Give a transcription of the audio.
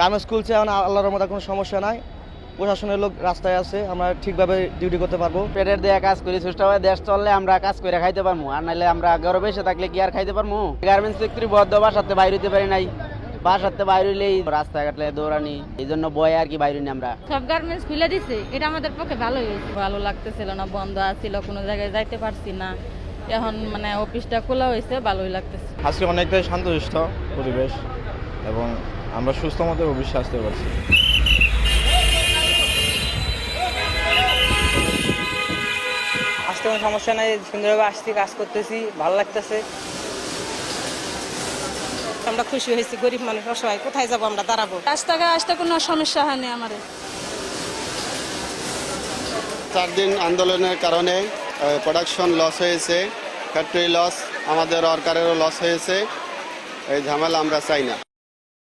Garments খুলছে, এখন আল্লাহর রহমতে কোনো সমস্যা নাই। প্রশাসনের লোক রাস্তায় আছে, আমরা ঠিকভাবে ডিউটি করতে পারবো। পেটের দিয়ে কাজ করি, সুষ্ঠুভাবে দেশ চললে আমরা কাজ করে খাইতে পারবো, আর নাহলে আমরা ঘরে বসে থাকলে কি আর খাইতে পারবো? গার্মেন্টস ফ্যাক্টরি বদ্ধ, বাসাতে বাইরে হইতে পারি নাই, বাসাতে বাইরে হইলেই রাস্তাঘাটে দৌড়ানি, এই জন্য বয়ে আর কি বাইরে নি আমরা। সব গার্মেন্টস খুলে দিছে, এটা আমাদের পক্ষে ভালোই হয়েছে। ভালো লাগতেছিল না, বন্ধ আছিল, কোনো জায়গায় যাইতে পারছি না। এখন মানে অফিসটা খোলা হয়েছে, ভালোই লাগতেছে। আজকে অনেকটাই শান্তশিষ্ট পরিবেশ এবং আমরা সুস্থ মতো অফিসে আসতে পারছি। আসতে কোনো সমস্যা নাই, সুন্দরভাবে আসছি, কাজ করতেছি, ভালো লাগতেছে। আমরা খুশি হয়েছি, গরিব মানুষ অসহায়, কোথায় যাবো আমরা, দাঁড়াবো। রাস্তাঘাটে আসতে কোনো সমস্যা হয়নি আমাদের। 4 দিন আন্দোলনের কারণে প্রোডাকশন লস হয়েছে, ফ্যাক্টরি লস, আমাদের ওয়ার্কারেরও লস হয়েছে। এই ঝামেলা আমরা চাই না।